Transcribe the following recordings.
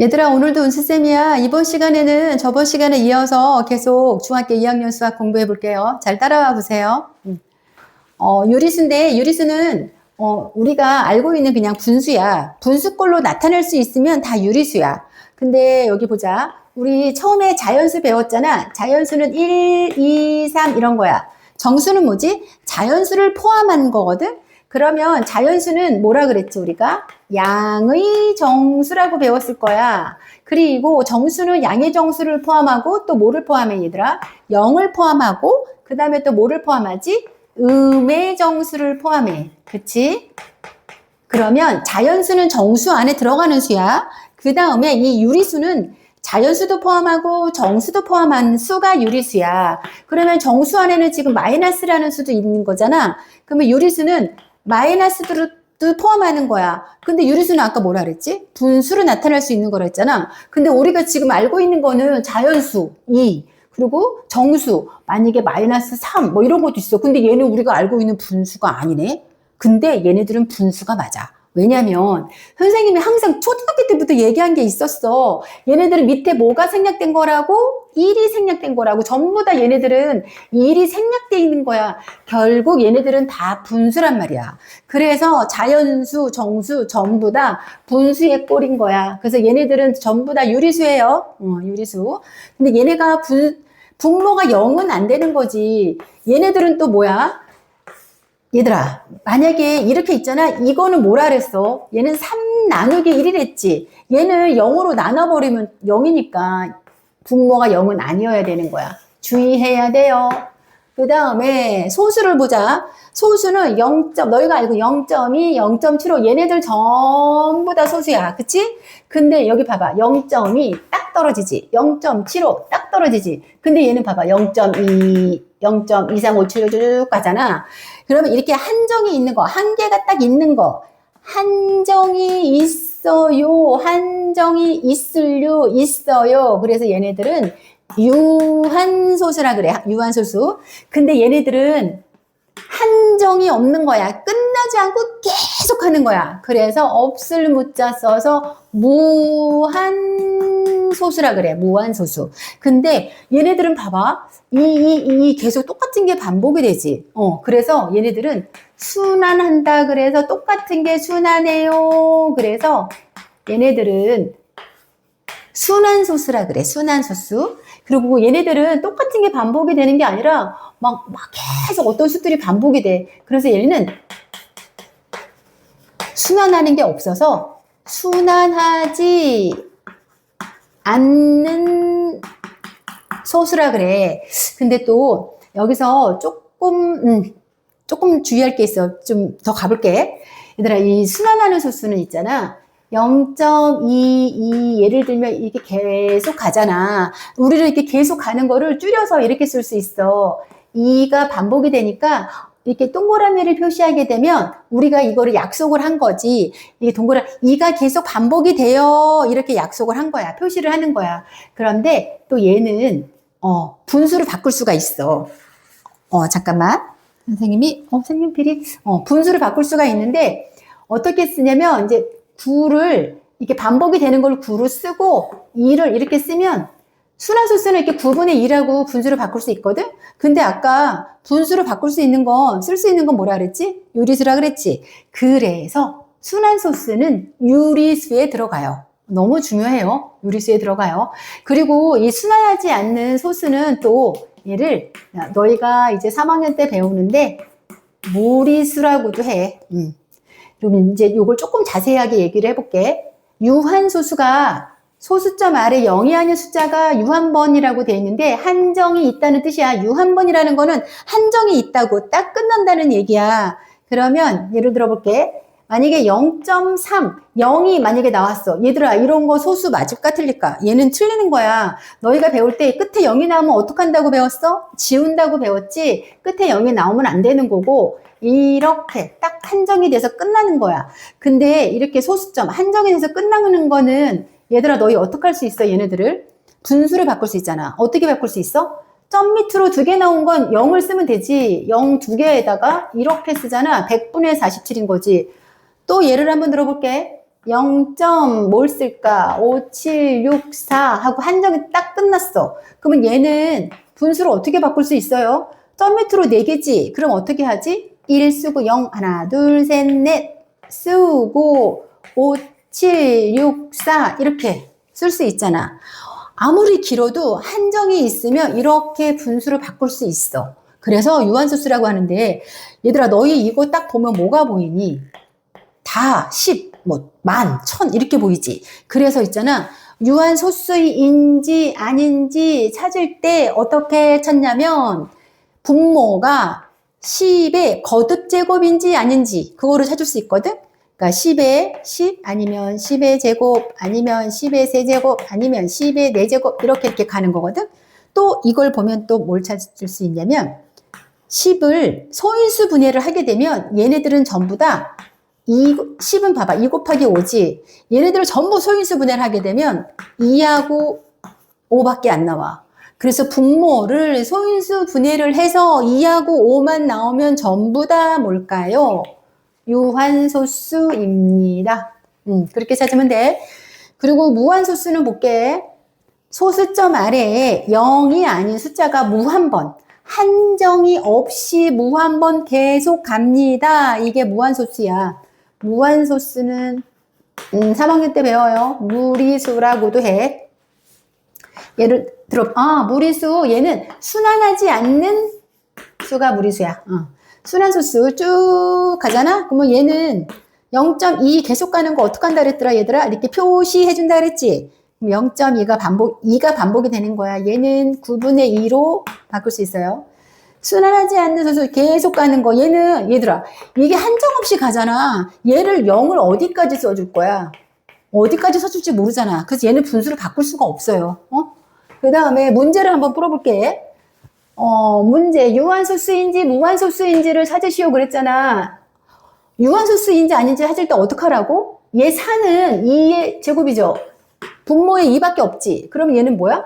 얘들아, 오늘도 은수쌤이야. 이번 시간에는 저번 시간에 이어서 계속 중학교 2학년 수학 공부해 볼게요. 잘 따라와 보세요. 유리수인데, 유리수는, 우리가 알고 있는 그냥 분수야. 분수꼴로 나타낼 수 있으면 다 유리수야. 근데 여기 보자. 우리 처음에 자연수 배웠잖아. 자연수는 1, 2, 3 이런 거야. 정수는 뭐지? 자연수를 포함한 거거든? 그러면 자연수는 뭐라 그랬지, 우리가? 양의 정수라고 배웠을 거야. 그리고 정수는 양의 정수를 포함하고 또 뭐를 포함해, 얘들아? 0을 포함하고, 그 다음에 또 뭐를 포함하지? 음의 정수를 포함해. 그치? 그러면 자연수는 정수 안에 들어가는 수야. 그 다음에 이 유리수는 자연수도 포함하고 정수도 포함한 수가 유리수야. 그러면 정수 안에는 지금 마이너스라는 수도 있는 거잖아. 그러면 유리수는 마이너스도 포함하는 거야. 근데 유리수는 아까 뭐라 그랬지? 분수로 나타날 수 있는 거라 했잖아. 근데 우리가 지금 알고 있는 거는 자연수 2, 그리고 정수, 만약에 마이너스 3, 뭐 이런 것도 있어. 근데 얘는 우리가 알고 있는 분수가 아니네? 근데 얘네들은 분수가 맞아. 왜냐면 선생님이 항상 초등학교 때부터 얘기한 게 있었어. 얘네들은 밑에 뭐가 생략된 거라고? 1이 생략된 거라고. 전부 다 얘네들은 1이 생략돼 있는 거야. 결국 얘네들은 다 분수란 말이야. 그래서 자연수, 정수 전부 다 분수의 꼴인 거야. 그래서 얘네들은 전부 다 유리수예요. 유리수. 근데 얘네가 분모가 0은 안 되는 거지. 얘네들은 또 뭐야? 얘들아, 만약에 이렇게 있잖아. 이거는 뭐라 그랬어? 얘는 3 나누기 1이랬지. 얘는 0으로 나눠버리면 0이니까 분모가 0은 아니어야 되는 거야. 주의해야 돼요. 그 다음에 소수를 보자. 소수는 0. 너희가 알고 0.2, 0.75 얘네들 전부 다 소수야. 그치? 근데 여기 봐봐. 0.2 딱 떨어지지. 0.75 딱 떨어지지. 근데 얘는 봐봐. 0.2, 0.235 쭉 가잖아. 그러면 이렇게 한정이 있는 거, 한계가 딱 있는 거, 한정이 있어요. 한정이 있어요. 그래서 얘네들은 유한소수라 그래. 유한소수. 근데 얘네들은 한정이 없는 거야. 끝나지 않고 계속 하는 거야. 그래서 없을 무자 써서 무한소수라 그래. 무한소수. 근데 얘네들은 봐봐. 이 계속 똑같은 게 반복이 되지. 그래서 얘네들은 순환한다 그래서 똑같은 게 순환해요. 그래서 얘네들은 순환소수라 그래. 순환소수. 그리고 얘네들은 똑같은 게 반복이 되는 게 아니라 막 계속 어떤 수들이 반복이 돼. 그래서 얘는 순환하는 게 없어서 순환하지 않는 소수라 그래. 근데 또 여기서 조금 주의할 게 있어. 좀 더 가볼게. 얘들아, 이 순환하는 소수는 있잖아. 0.22 예를 들면 이렇게 계속 가잖아. 우리는 이렇게 계속 가는 거를 줄여서 이렇게 쓸 수 있어. 2가 반복이 되니까 이렇게 동그라미를 표시하게 되면 우리가 이거를 약속을 한 거지. 이게 2가 계속 반복이 돼요. 이렇게 약속을 한 거야. 표시를 하는 거야. 그런데 또 얘는 분수를 바꿀 수가 있어. 잠깐만. 선생님들이 분수를 바꿀 수가 있는데 어떻게 쓰냐면 이제 9를 이렇게 반복이 되는 걸 9로 쓰고 2를 이렇게 쓰면 순환소수는 이렇게 9분의 2라고 분수를 바꿀 수 있거든? 근데 아까 분수를 바꿀 수 있는 건, 쓸 수 있는 건 뭐라 그랬지? 유리수라 그랬지? 그래서 순환소수는 유리수에 들어가요. 너무 중요해요. 유리수에 들어가요. 그리고 이 순환하지 않는 소수는 또 얘를 너희가 이제 3학년 때 배우는데 무리수라고도 해. 그럼 이제 이걸 조금 자세하게 얘기를 해볼게. 유한소수가 소수점 아래 0이 아닌 숫자가 유한번이라고 되어 있는데 한정이 있다는 뜻이야. 유한번이라는 거는 한정이 있다고 딱 끝난다는 얘기야. 그러면 예를 들어 볼게. 만약에 0.3, 0이 만약에 나왔어. 얘들아, 이런 거 소수 맞을까 틀릴까? 얘는 틀리는 거야. 너희가 배울 때 끝에 0이 나오면 어떡한다고 배웠어? 지운다고 배웠지? 끝에 0이 나오면 안 되는 거고 이렇게 딱 한정이 돼서 끝나는 거야. 근데 이렇게 소수점 한정이 돼서 끝나는 거는 얘들아, 너희 어떻게 할 수 있어? 얘네들을 분수를 바꿀 수 있잖아. 어떻게 바꿀 수 있어? 점 밑으로 2개 나온 건 0을 쓰면 되지. 0 2개에다가 이렇게 쓰잖아. 100분의 47인 거지. 또 예를 한번 들어볼게. 0. 뭘 쓸까? 5, 7, 6, 4 하고 한정이 딱 끝났어. 그러면 얘는 분수를 어떻게 바꿀 수 있어요? 점 밑으로 4개지. 그럼 어떻게 하지? 1 쓰고 0, 하나, 둘, 셋, 넷 쓰고 5, 7, 6, 4 이렇게 쓸 수 있잖아. 아무리 길어도 한정이 있으면 이렇게 분수를 바꿀 수 있어. 그래서 유한소수라고 하는데 얘들아 너희 이거 딱 보면 뭐가 보이니? 다 10, 뭐, 만, 천 이렇게 보이지. 그래서 있잖아. 유한소수인지 아닌지 찾을 때 어떻게 찾냐면 분모가 10의 거듭제곱인지 아닌지 그거를 찾을 수 있거든. 그러니까 10의 10 아니면 10의 제곱 아니면 10의 세제곱 아니면 10의 4제곱 이렇게 가는 거거든. 또 이걸 보면 또 뭘 찾을 수 있냐면 10을 소인수 분해를 하게 되면 얘네들은 전부 다 10은 봐봐. 2 곱하기 5지. 얘네들을 전부 소인수 분해를 하게 되면 2하고 5밖에 안 나와. 그래서 분모를 소인수 분해를 해서 2하고 5만 나오면 전부 다 뭘까요? 유한소수입니다. 그렇게 찾으면 돼. 그리고 무한소수는 볼게. 소수점 아래에 0이 아닌 숫자가 무한번, 한정이 없이 무한번 계속 갑니다. 이게 무한소수야. 무한소수는 3학년 때 배워요. 무리수라고도 해. 예를 들어, 무리수, 얘는 순환하지 않는 수가 무리수야. 순환소수 쭉 가잖아? 그러면 얘는 0.2 계속 가는 거 어떻게 한다 그랬더라, 얘들아? 이렇게 표시해준다 그랬지? 0.2가 2가 반복이 되는 거야. 얘는 9분의 2로 바꿀 수 있어요. 순환하지 않는 소수 계속 가는 거. 얘는, 얘들아, 이게 한정없이 가잖아. 얘를 0을 어디까지 써줄 거야? 어디까지 써줄지 모르잖아. 그래서 얘는 분수를 바꿀 수가 없어요. 그 다음에 문제를 한번 풀어볼게. 문제. 유한소수인지 무한소수인지를 찾으시오 그랬잖아. 유한소수인지 아닌지 찾을 때 어떡하라고? 얘 4는 2의 제곱이죠. 분모에 2밖에 없지. 그럼 얘는 뭐야?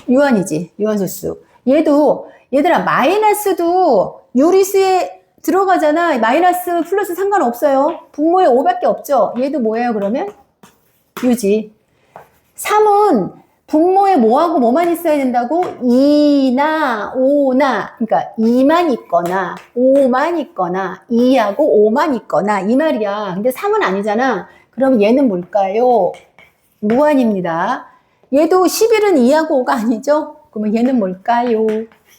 유한이지. 유한소수. 얘도, 얘들아, 마이너스도 유리수에 들어가잖아. 마이너스 플러스 상관없어요. 분모에 5밖에 없죠. 얘도 뭐예요, 그러면? 유지. 3은 분모에 뭐하고 뭐만 있어야 된다고? 2나 5나, 그러니까 2만 있거나 5만 있거나 2하고 5만 있거나 이 말이야. 근데 3은 아니잖아. 그럼 얘는 뭘까요? 무한입니다. 얘도 11은 2하고 5가 아니죠? 그러면 얘는 뭘까요?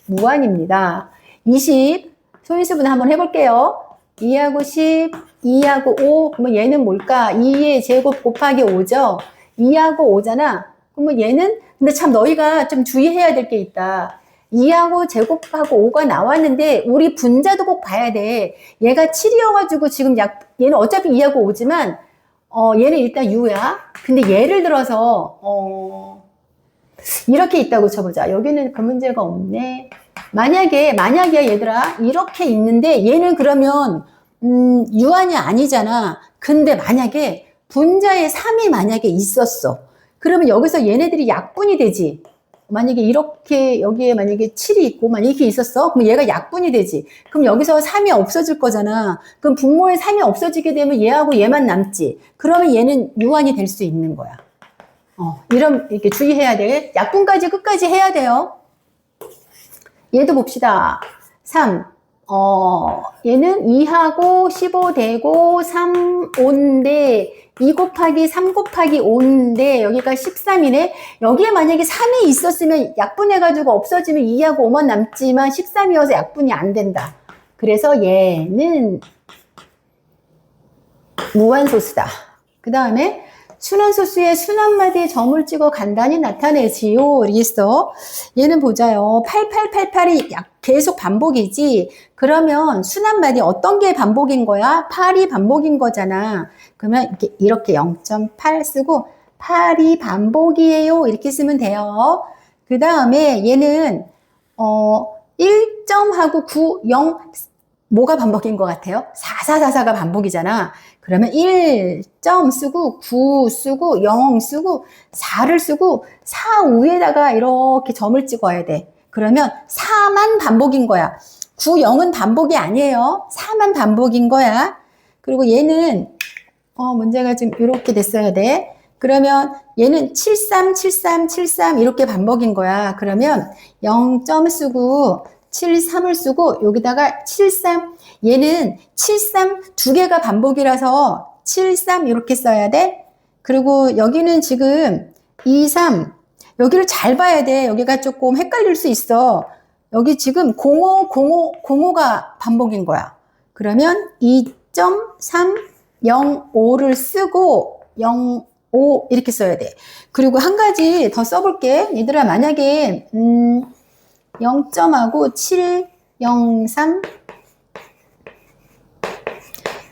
무한입니다. 20, 소인수분 한번 해볼게요. 2하고 10, 2하고 5, 그러면 얘는 뭘까? 2의 제곱 곱하기 5죠? 2하고 5잖아. 그러면 얘는, 근데 참 너희가 좀 주의해야 될 게 있다. 2하고 제곱하고 5가 나왔는데 우리 분자도 꼭 봐야 돼. 얘가 7이어가지고 지금 얘는 어차피 2하고 5지만 얘는 일단 U야. 근데 예를 들어서 이렇게 있다고 쳐보자. 여기는 그 문제가 없네. 만약에 얘들아 이렇게 있는데 얘는 그러면 유한이 아니잖아. 근데 만약에 분자에 3이 만약에 있었어. 그러면 여기서 얘네들이 약분이 되지. 만약에 이렇게 여기에 만약에 7이 있고 만약에 이렇게 있었어. 그럼 얘가 약분이 되지. 그럼 여기서 3이 없어질 거잖아. 그럼 분모에 3이 없어지게 되면 얘하고 얘만 남지. 그러면 얘는 유한이 될 수 있는 거야. 이렇게 주의해야 돼. 약분까지 끝까지 해야 돼요. 얘도 봅시다. 3. 얘는 2하고 15 되고 3, 5인데 2 곱하기 3 곱하기 5인데 여기가 13이네. 여기에 만약에 3이 있었으면 약분해가지고 없어지면 2하고 5만 남지만 13이어서 약분이 안 된다. 그래서 얘는 무한소수다. 그 다음에 순환소수의 순환마디에 점을 찍어 간단히 나타내지요. 이렇게 있어. 얘는 보자요. 8888이 계속 반복이지. 그러면 순환마디 어떤 게 반복인 거야? 8이 반복인 거잖아. 그러면 이렇게 0.8 쓰고 8이 반복이에요. 이렇게 쓰면 돼요. 그 다음에 얘는 1점하고 9, 0 뭐가 반복인 것 같아요? 4444가 반복이잖아. 그러면 1점 쓰고 9 쓰고 0 쓰고 4를 쓰고 4 위에다가 이렇게 점을 찍어야 돼. 그러면 4만 반복인 거야. 9, 0은 반복이 아니에요. 4만 반복인 거야. 그리고 얘는 문제가 지금 이렇게 됐어야 돼. 그러면 얘는 73, 73, 73 이렇게 반복인 거야. 그러면 0점 쓰고 73을 쓰고 여기다가 73, 얘는 73 두 개가 반복이라서 73 이렇게 써야 돼. 그리고 여기는 지금 23, 여기를 잘 봐야 돼. 여기가 조금 헷갈릴 수 있어. 여기 지금 05, 05, 05가 반복인 거야. 그러면 2.305를 쓰고 05 이렇게 써야 돼. 그리고 한 가지 더 써볼게. 얘들아, 만약에 0점하고 703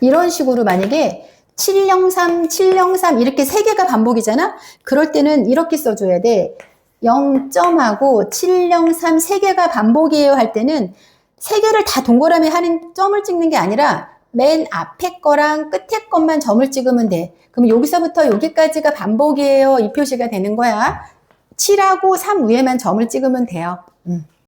이런 식으로 만약에 703, 703 이렇게 세 개가 반복이잖아? 그럴 때는 이렇게 써줘야 돼. 0점하고 703 세 개가 반복이에요 할 때는 세 개를 다 동그라미 하는 점을 찍는 게 아니라 맨 앞에 거랑 끝에 것만 점을 찍으면 돼. 그럼 여기서부터 여기까지가 반복이에요. 이 표시가 되는 거야. 7하고 3 위에만 점을 찍으면 돼요.